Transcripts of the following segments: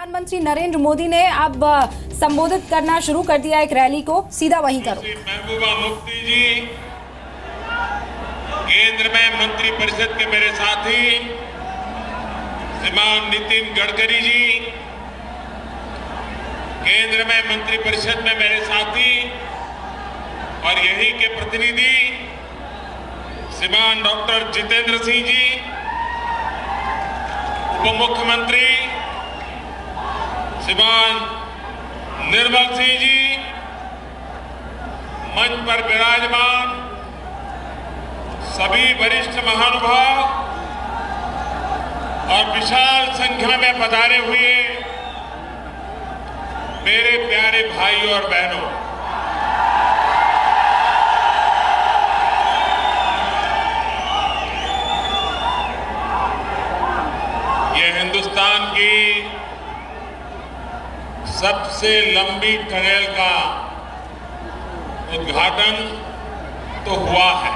प्रधानमंत्री नरेंद्र मोदी ने अब संबोधित करना शुरू कर दिया एक रैली को। सीधा वहीं करो। महबूबा मुफ्ती जी, केंद्र में मंत्री परिषद के मेरे साथी श्रीमान नितिन गडकरी जी, केंद्र में मंत्री परिषद में मेरे साथी और यही के प्रतिनिधि श्रीमान डॉक्टर जितेंद्र सिंह जी, उप मुख्यमंत्री श्रीमान निर्मल सिंह जी, मंच पर विराजमान सभी वरिष्ठ महानुभाव और विशाल संख्या में पधारे हुए मेरे प्यारे भाइयों और बहनों, यह हिंदुस्तान की सबसे लंबी टनल का उद्घाटन तो हुआ है,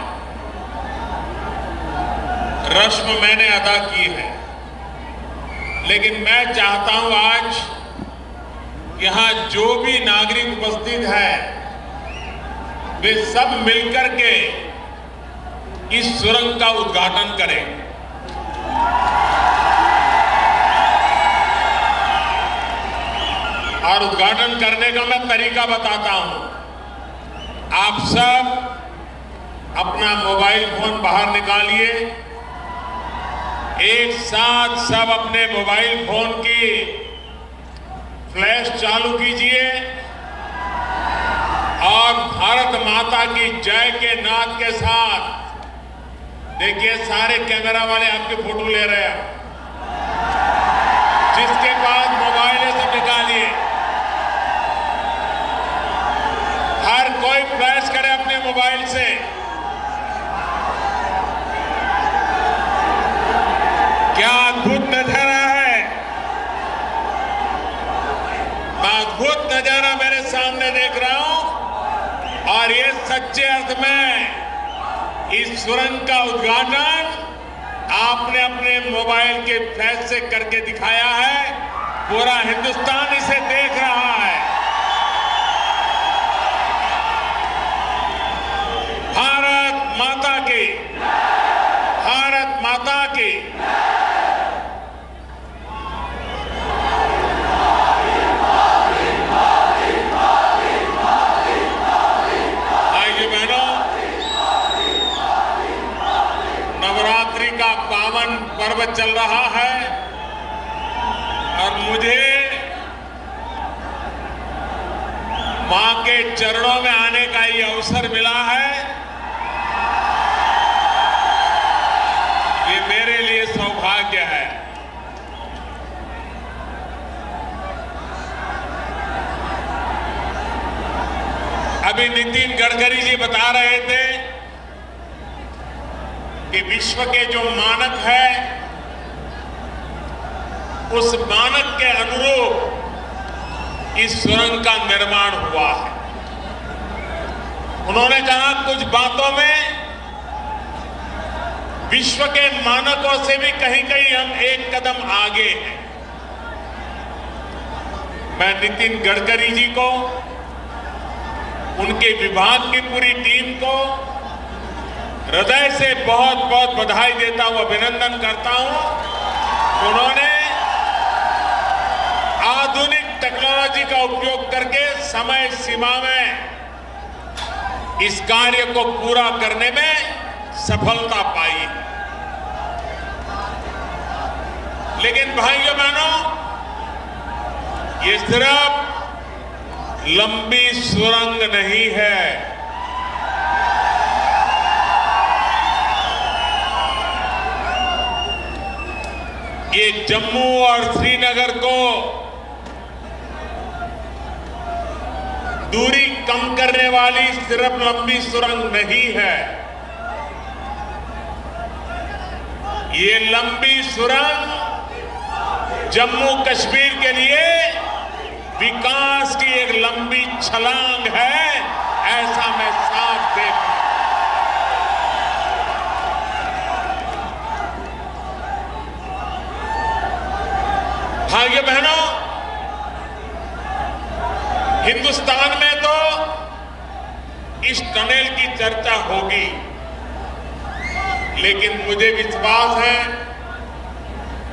रस्म मैंने अदा की है, लेकिन मैं चाहता हूं आज यहां जो भी नागरिक उपस्थित है वे सब मिलकर के इस सुरंग का उद्घाटन करें। और उद्घाटन करने का मैं तरीका बताता हूं। आप सब अपना मोबाइल फोन बाहर निकालिए, एक साथ सब अपने मोबाइल फोन की फ्लैश चालू कीजिए और भारत माता की जय के नाद के साथ देखिए सारे कैमरा वाले आपके फोटो ले रहे हैं। जिसके पास मोबाइल है सब निकालिए, हर कोई फ्लैश करे अपने मोबाइल से। क्या अद्भुत नजारा है, अद्भुत नजारा मेरे सामने देख रहा हूं। और ये सच्चे अर्थ में इस सुरंग का उद्घाटन आपने अपने मोबाइल के फ्लैश से करके दिखाया है। पूरा हिंदुस्तान इसे देख रहा है। भारत माता की, भारत माता की। भाइयों बहनों, नवरात्रि का पावन पर्व चल रहा है और मुझे मां के चरणों में आने का ये अवसर मिला है। ये मेरे लिए सौभाग्य है। अभी नितिन गडकरी जी बता रहे थे कि विश्व के जो मानक है उस मानक के अनुरूप इस सुरंग का निर्माण हुआ है। उन्होंने कहा कुछ बातों में विश्व के मानकों से भी कहीं कहीं हम एक कदम आगे हैं। मैं नितिन गडकरी जी को, उनके विभाग की पूरी टीम को हृदय से बहुत बहुत बधाई देता हूं, अभिनंदन करता हूं। उन्होंने आधुनिक टेक्नोलॉजी का उपयोग करके समय सीमा में इस कार्य को पूरा करने में सफलता पाई। लेकिन भाइयों बहनों, ये सिर्फ लंबी सुरंग नहीं है, ये जम्मू और श्रीनगर को दूरी कम करने वाली सिर्फ लंबी सुरंग नहीं है, ये लंबी सुरंग जम्मू कश्मीर के लिए विकास की एक लंबी छलांग है। ऐसा मैं साफ देख रहा हूं। भाइयों बहनों, हिंदुस्तान में तो इस टनल की चर्चा होगी, लेकिन मुझे विश्वास है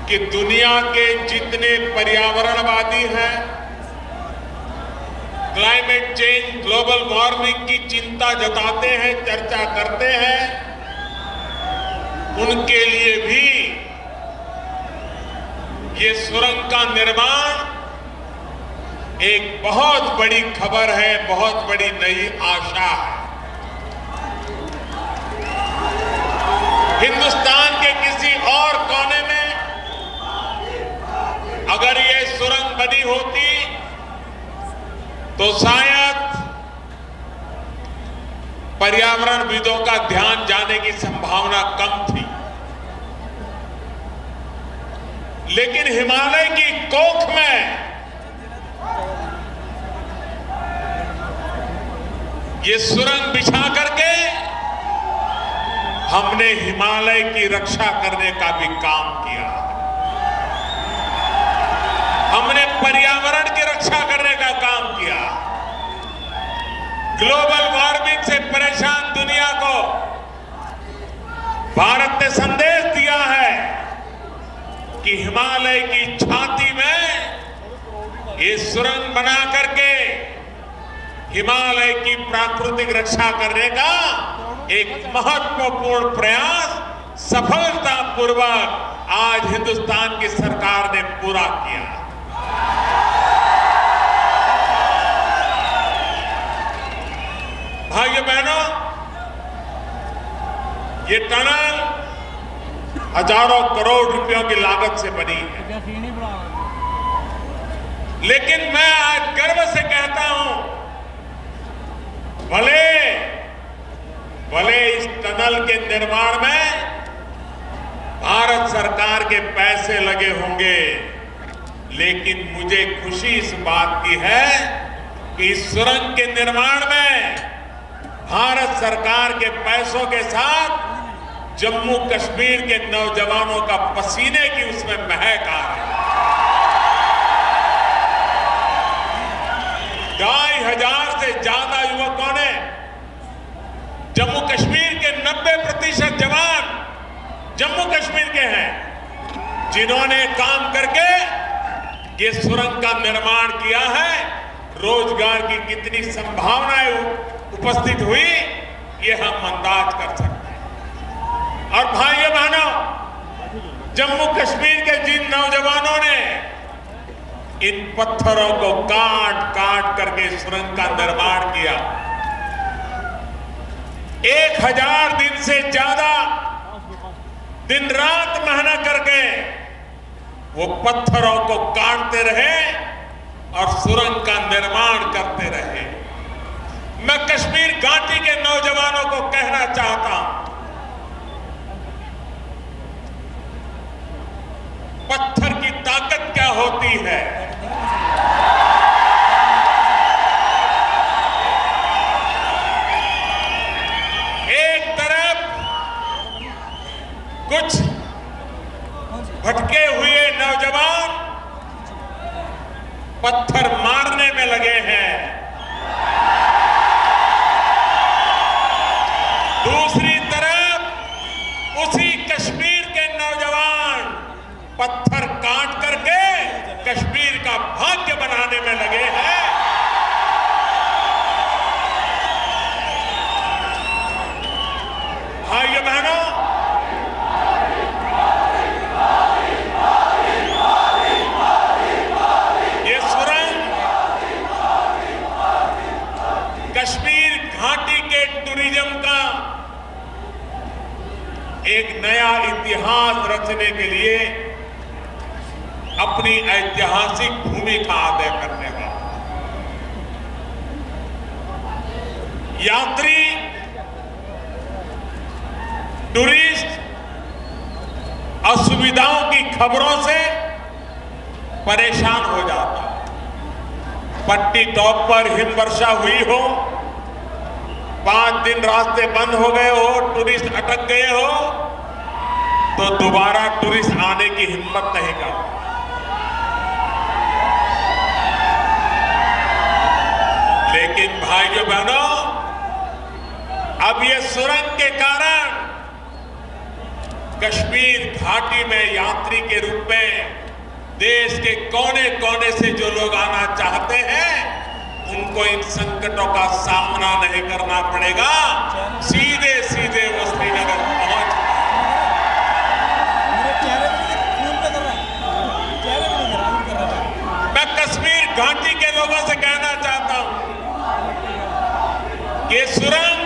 कि दुनिया के जितने पर्यावरणवादी हैं, क्लाइमेट चेंज, ग्लोबल वार्मिंग की चिंता जताते हैं, चर्चा करते हैं, उनके लिए भी ये सुरंग का निर्माण एक बहुत बड़ी खबर है, बहुत बड़ी नई आशा है। हिंदुस्तान के किसी और कोने में अगर ये सुरंग बनी होती तो शायद पर्यावरणविदों का ध्यान जाने की संभावना कम थी, लेकिन हिमालय की कोख में ये सुरंग बिछा करके हमने हिमालय की रक्षा करने का भी काम किया। हमने पर्यावरण की रक्षा करने का काम किया। ग्लोबल वार्मिंग से परेशान दुनिया को भारत ने संदेश दिया है कि हिमालय की छाती में ये सुरंग बना करके हिमालय की प्राकृतिक रक्षा करने का एक महत्वपूर्ण प्रयास सफलतापूर्वक आज हिंदुस्तान की सरकार ने पूरा किया। भाइयों बहनों, ये टनल हजारों करोड़ रुपयों की लागत से बनी है, लेकिन मैं आज गर्व से कहता हूं, भले इस टनल के निर्माण में भारत सरकार के पैसे लगे होंगे, लेकिन मुझे खुशी इस बात की है कि इस सुरंग के निर्माण में भारत सरकार के पैसों के साथ जम्मू कश्मीर के नौजवानों का पसीने की उसमें महक आ रही है। 2500 से ज्यादा युवकों ने, जम्मू कश्मीर के 90% जवान जम्मू कश्मीर के हैं, जिन्होंने काम करके ये सुरंग का निर्माण किया है। रोजगार की कितनी संभावनाएं उपस्थित हुई, ये हम अंदाज कर सकते हैं। और भाइयों बहनों, जम्मू कश्मीर के जिन नौजवानों ने इन पत्थरों को काट काट करके सुरंग का निर्माण किया, 1000 दिन से ज्यादा दिन रात मेहनत करके वो पत्थरों को काटते रहे और सुरंग का निर्माण करते रहे। मैं कश्मीर घाटी के नौजवानों को कहना चाहता हूं, पत्थर की ताकत क्या होती है। एक तरफ कुछ भटके हुए नौजवान पत्थर मारने में लगे हैं, दूसरी तरफ उसी कश्मीर के नौजवान पत्थर काट करके कश्मीर का भाग्य बनाने में लगे हैं। भाइयों बहनों, ये सुरंग कश्मीर घाटी के टूरिज्म का एक नया इतिहास रचने के लिए अपनी ऐतिहासिक भूमिका अदा करने वाला। यात्री, टूरिस्ट असुविधाओं की खबरों से परेशान हो जाता। पट्टी टॉप पर हिमवर्षा हुई हो, 5 दिन रास्ते बंद हो गए हो, टूरिस्ट अटक गए हो, तो दोबारा टूरिस्ट आने की हिम्मत नहीं करता। भाइयों बहनों, अब ये सुरंग के कारण कश्मीर घाटी में यात्री के रूप में देश के कोने कोने से जो लोग आना चाहते हैं उनको इन संकटों का सामना नहीं करना पड़ेगा, सीधे सीधे वो श्रीनगर पहुंच। मैं कश्मीर घाटी के लोगों से कहना चाहता हूं कि सुरंग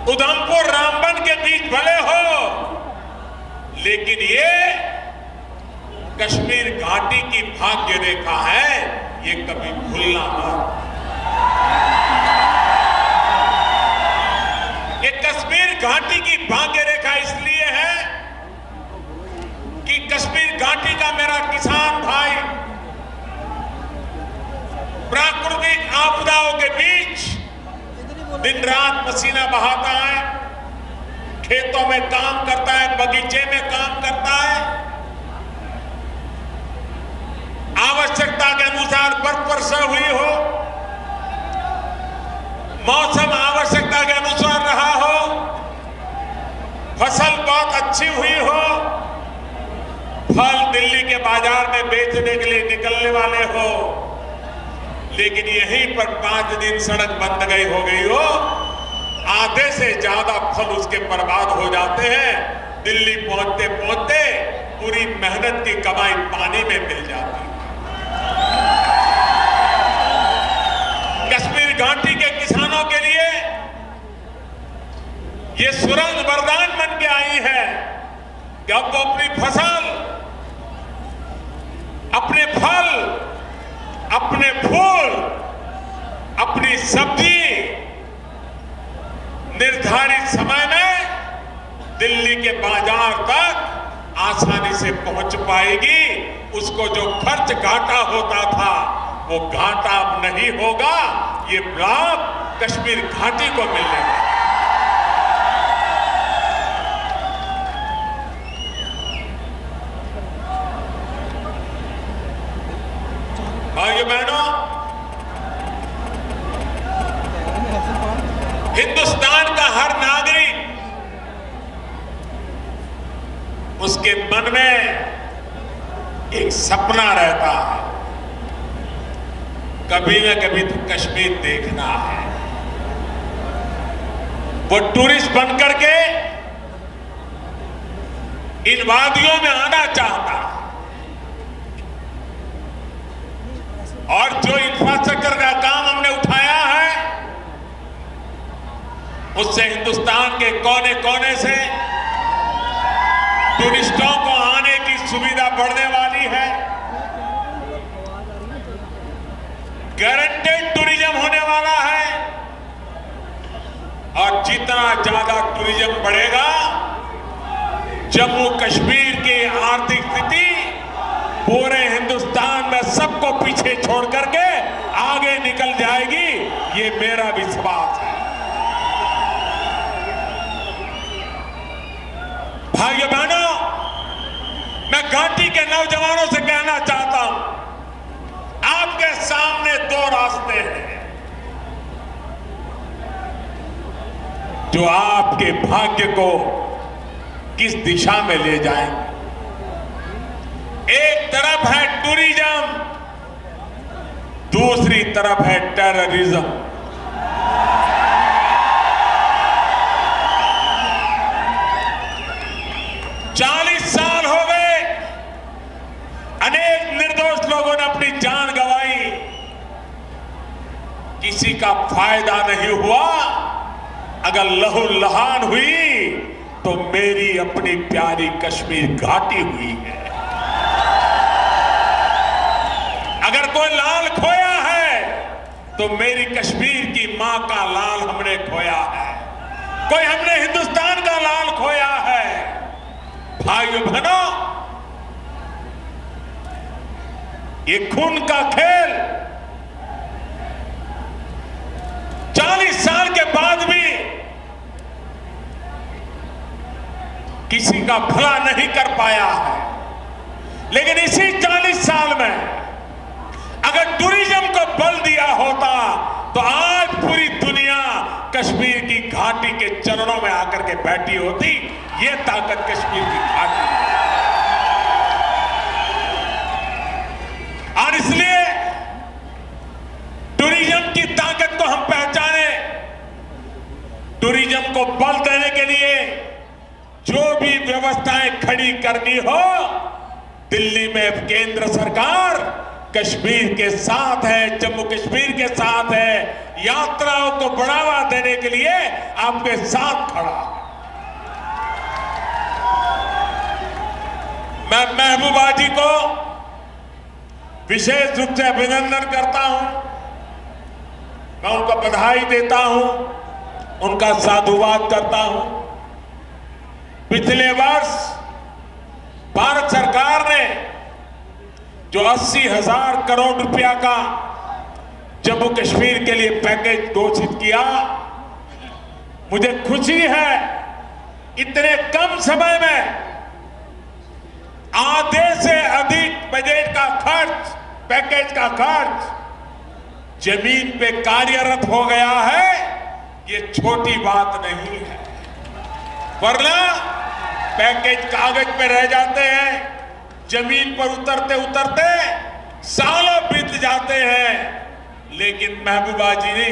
उधमपुर रामबन के बीच भले हो, लेकिन ये कश्मीर घाटी की भाग्य रेखा है, ये कभी भूलना मत। ये कश्मीर घाटी की भाग्य रेखा इसलिए है कि कश्मीर घाटी का मेरा किसान भाई प्राकृतिक आपदाओं के बीच दिन रात पसीना बहाता है, खेतों में काम करता है, बगीचे में काम करता है, आवश्यकता के अनुसार बर्फ वर्षा हुई हो, मौसम आवश्यकता के अनुसार रहा हो, फसल बहुत अच्छी हुई हो, फल दिल्ली के बाजार में बेचने के लिए निकलने वाले हो, लेकिन यहीं पर 5 दिन सड़क बंद हो गई हो, आधे से ज्यादा फल उसके बर्बाद हो जाते हैं, दिल्ली पहुंचते पहुंचते पूरी मेहनत की कमाई पानी में मिल जाती है। कश्मीर घाटी के किसानों के लिए ये सुरंग वरदान बन के आई है कि अब वो अपनी फसल, अपने फल, अपने फूल, अपनी सब्जी निर्धारित समय में दिल्ली के बाजार तक आसानी से पहुंच पाएगी। उसको जो खर्च घाटा होता था वो घाटा अब नहीं होगा, ये लाभ कश्मीर घाटी को मिलेगा। भाइयों बहनों, हिंदुस्तान का हर नागरिक, उसके मन में एक सपना रहता है, कभी न कभी तो कश्मीर देखना है। वो टूरिस्ट बनकर के इन वादियों में आना चाहता है, और जो इंफ्रास्ट्रक्चर का काम हमने उठाया है उससे हिंदुस्तान के कोने कोने से टूरिस्टों को आने की सुविधा बढ़ने वाली है। गारंटेड टूरिज्म होने वाला है, और जितना ज्यादा टूरिज्म बढ़ेगा, जम्मू कश्मीर की आर्थिक स्थिति पूरे हिंदुस्तान में सबको पीछे छोड़ करके आगे निकल जाएगी, ये मेरा विश्वास है। भाइयों बहनों, मैं घाटी के नौजवानों से कहना चाहता हूं, आपके सामने 2 रास्ते हैं जो आपके भाग्य को किस दिशा में ले जाएंगे। एक तरफ है टूरिज्म, दूसरी तरफ है टेररिज्म। अनेक निर्दोष लोगों ने अपनी जान गंवाई, किसी का फायदा नहीं हुआ। अगर लहूलुहान हुई तो मेरी अपनी प्यारी कश्मीर घाटी हुई है। अगर कोई लाल खोया है तो मेरी कश्मीर की मां का लाल हमने खोया है, कोई हमने हिंदुस्तान का लाल खोया है। भाइयों बहनों, ये खून का खेल 40 साल के बाद भी किसी का भला नहीं कर पाया है, लेकिन इसी 40 साल में अगर टूरिज्म को बल दिया होता तो आज पूरी दुनिया कश्मीर की घाटी के चरणों में आकर के बैठी होती। ये ताकत कश्मीर की घाटी है। और इसलिए टूरिज्म की ताकत को हम पहचाने, टूरिज्म को बल देने के लिए जो भी व्यवस्थाएं खड़ी करनी हो, दिल्ली में केंद्र सरकार कश्मीर के साथ है, जम्मू कश्मीर के साथ है, यात्राओं को बढ़ावा देने के लिए आपके साथ खड़ा है। मैं महबूबा जी को विशेष रूप से अभिनंदन करता हूं, मैं उनको बधाई देता हूं, उनका साधुवाद करता हूं। पिछले वर्ष भारत सरकार ने जो 80,000 करोड़ रुपया का जम्मू कश्मीर के लिए पैकेज घोषित किया, मुझे खुशी है इतने कम समय में आधे से अधिक बजट का खर्च, पैकेज का खर्च जमीन पे कार्यरत हो गया है। ये छोटी बात नहीं है, वरना पैकेज कागज पे रह जाते हैं, जमीन पर उतरते उतरते सालों बीत जाते हैं। लेकिन महबूबा जी ने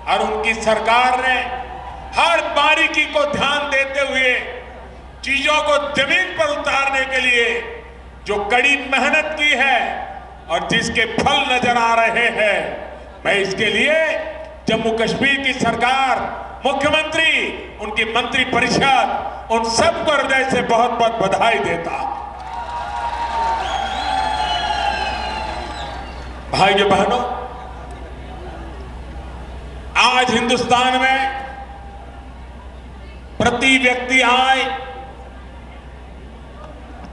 और उनकी सरकार ने हर बारीकी को ध्यान देते हुए चीजों को जमीन पर उतारने के लिए जो कड़ी मेहनत की है और जिसके फल नजर आ रहे हैं, मैं इसके लिए जम्मू कश्मीर की सरकार, मुख्यमंत्री, उनकी मंत्री परिषद, उन सबको हृदय से बहुत बहुत बधाई देता। भाइयों बहनों, आज हिंदुस्तान में प्रति व्यक्ति आय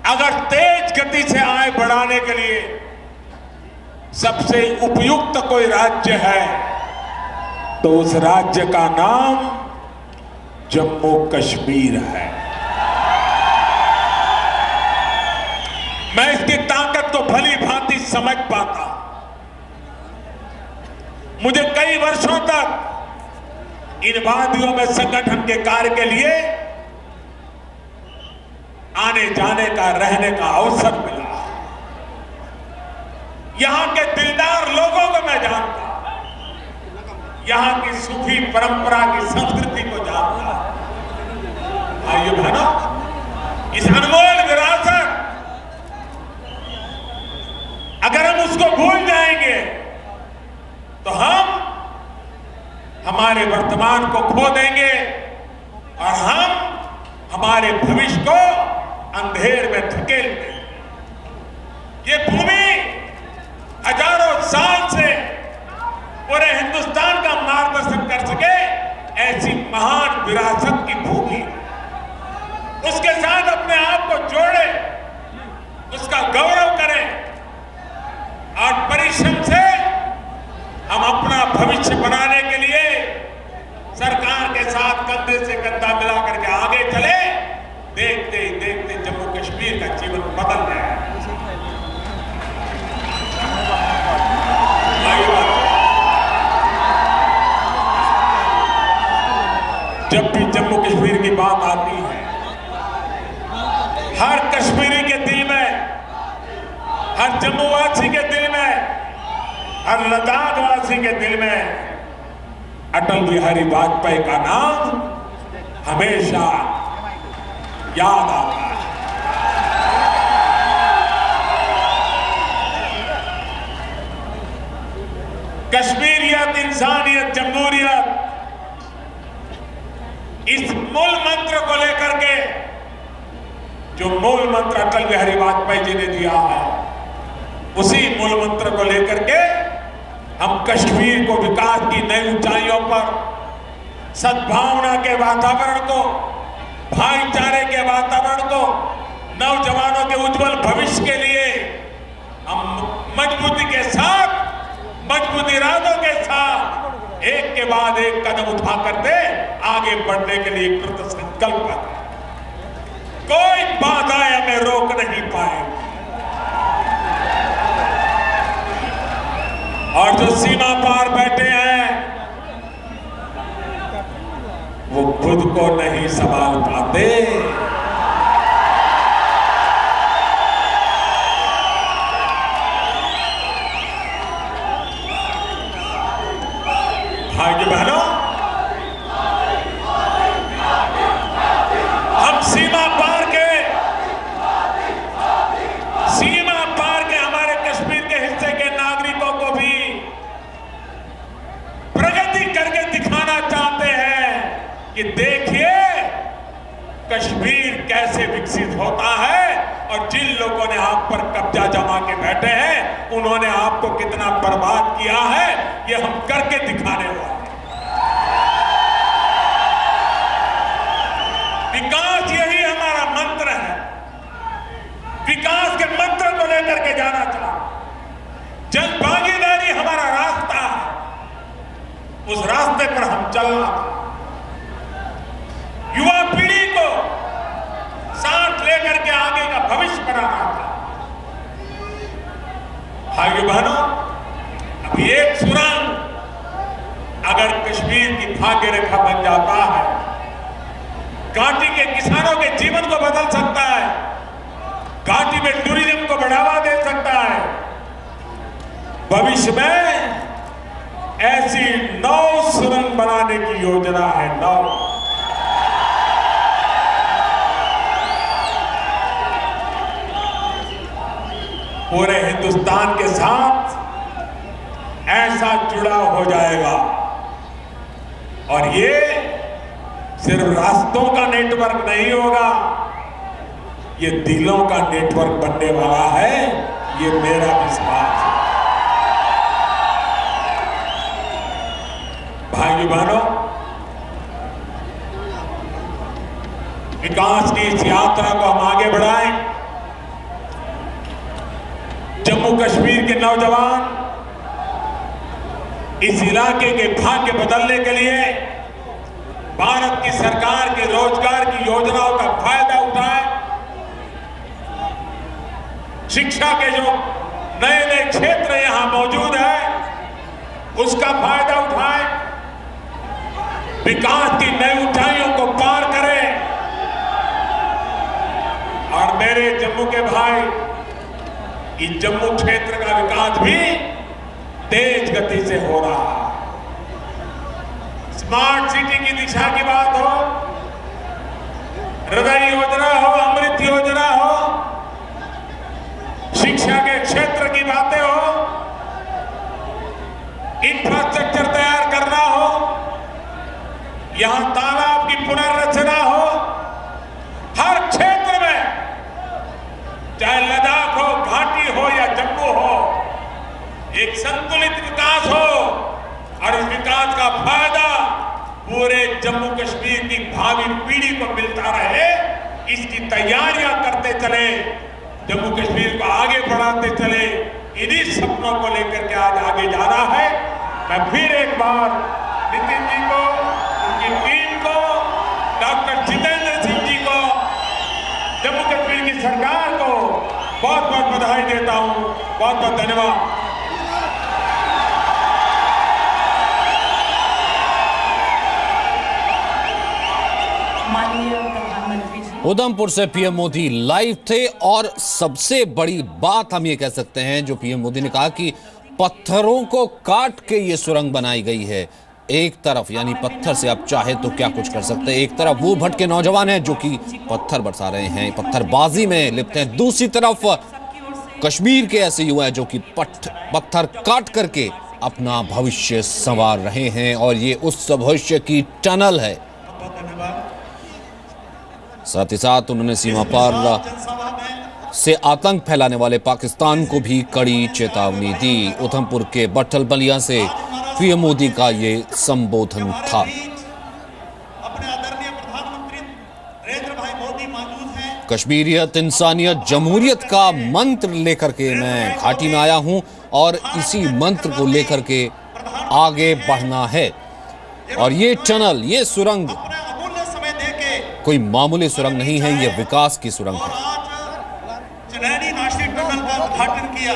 अगर तेज गति से आय बढ़ाने के लिए सबसे उपयुक्त कोई राज्य है तो उस राज्य का नाम जम्मू कश्मीर है। मैं इसकी ताकत को भली भांति समझ पाता। मुझे कई वर्षों तक इन वादियों में संगठन के कार्य के लिए आने जाने का, रहने का अवसर मिला। यहां के दिलदार लोगों को मैं जानता, यहां की सूफी परंपरा की संस्कृति को जानता। भाइयों बहनों, इस अनमोल विरासत अगर हम उसको भूल जाएंगे तो हम हमारे वर्तमान को खो देंगे और हम हमारे भविष्य को अंधेर में धकेल देंगे। ये भूमि हजारों साल से पूरे हिंदुस्तान का मार्गदर्शन कर सके ऐसी महान विरासत की भूमि, उसके साथ अपने आप को जोड़े, उसका गौरव करें और परिश्रम से हम अपना भविष्य बनाने के लिए सरकार के साथ कंधे से कंधा मिलाकर के आगे चले। देखते ही देखते जम्मू कश्मीर का जीवन बदल जाए। जब भी जम्मू कश्मीर की बात आती है, हर कश्मीरी के दिल में, हर जम्मूवासी के दिल में, हर लद्दाख वासी के दिल में अटल बिहारी वाजपेयी का नाम हमेशा याद आता है। कश्मीरियत, इंसानियत, जमहूरियत, इस मूल मंत्र को लेकर के, जो मूल मंत्र अटल बिहारी वाजपेयी जी ने दिया है, उसी मूल मंत्र को लेकर के हम कश्मीर को विकास की नई ऊंचाइयों पर, सद्भावना के वातावरण को, भाईचारे के वातावरण को, नौजवानों के उज्जवल भविष्य के लिए हम मजबूती के साथ, मजबूत इरादों के साथ एक के बाद एक कदम उठा करते आगे बढ़ने के लिए कृत संकल्प करें। कोई बाधाएं हमें रोक नहीं पाएगी और जो सीमा पार कि देखिए कश्मीर कैसे विकसित होता है और जिन लोगों ने आप पर कब्जा जमा के बैठे हैं उन्होंने आपको कितना बर्बाद किया है, ये हम करके दिखाने वाले हैं। विकास यही हमारा मंत्र है, विकास के मंत्र को लेकर के जाना चाहते, जन भागीदारी हमारा रास्ता है, उस रास्ते पर हम चलना था। युवा पीढ़ी को साथ लेकर के आगे का भविष्य बनाना था। भाइयों बहनों, अभी एक सुरंग अगर कश्मीर की भाग्य रेखा बन जाता है, घाटी के किसानों के जीवन को बदल सकता है, घाटी में टूरिज्म को बढ़ावा दे सकता है। भविष्य में ऐसी 9 सुरंग बनाने की योजना है। 9 पूरे हिंदुस्तान के साथ ऐसा जुड़ाव हो जाएगा और ये सिर्फ रास्तों का नेटवर्क नहीं होगा, ये दिलों का नेटवर्क बनने वाला है, ये मेरा विश्वास है। भाइयों बहनों, विकास की इस यात्रा को हम आगे बढ़ाएं। जम्मू कश्मीर के नौजवान इस इलाके के भाग्य बदलने के लिए भारत की सरकार के रोजगार की योजनाओं का फायदा उठाएं, शिक्षा के जो नए नए क्षेत्र यहां मौजूद है उसका फायदा उठाएं, विकास की नई ऊंचाइयों को पार करें। और मेरे जम्मू के भाई, इस जम्मू क्षेत्र का विकास भी तेज गति से हो रहा है। स्मार्ट सिटी की दिशा की बात हो, हृदय योजना हो, अमृत योजना हो, शिक्षा के क्षेत्र की बातें हो, इंफ्रास्ट्रक्चर तैयार करना हो, यहां तालाब की पुनर्रचना हो, हर क्षेत्र में, चाहे लद्दाख हो, घाटी हो या जम्मू हो, एक संतुलित विकास हो और इस विकास का फायदा पूरे जम्मू कश्मीर की भावी पीढ़ी को मिलता रहे, इसकी तैयारियां करते चले, जम्मू कश्मीर को आगे बढ़ाते चले। इन्हीं सपनों को लेकर के आज आगे जाना है। मैं फिर एक बार नितिन जी को, उनकी टीम को, डॉक्टर जितेंद्र सिंह जी को, जम्मू कश्मीर की सरकार को बहुत बहुत बधाई देता हूं। बहुत बहुत धन्यवाद। उधमपुर से पीएम मोदी लाइव थे और सबसे बड़ी बात हम ये कह सकते हैं जो पीएम मोदी ने कहा कि पत्थरों को काट के ये सुरंग बनाई गई है। एक तरफ यानी पत्थर से आप चाहे तो क्या कुछ कर सकते हैं, एक तरफ वो भटके नौजवान हैं जो कि पत्थर बरसा रहे हैं, पत्थरबाजी में लिप्त हैं, दूसरी तरफ कश्मीर के ऐसे युवा हैं जो कि पत्थर काट करके अपना भविष्य संवार रहे हैं और ये उस भविष्य की टनल है। साथ ही साथ उन्होंने सीमा पार से आतंक फैलाने वाले पाकिस्तान को भी कड़ी चेतावनी दी। उधमपुर के बट्ठल बलिया से पीएम मोदी का ये संबोधन था। कश्मीरियत, इंसानियत, जमहूरियत का मंत्र लेकर के मैं घाटी में आया हूं और इसी मंत्र को लेकर के आगे बढ़ना है। और ये टनल, ये सुरंग कोई मामूली सुरंग नहीं है, ये विकास की सुरंग है। टनल का उद्घाटन किया।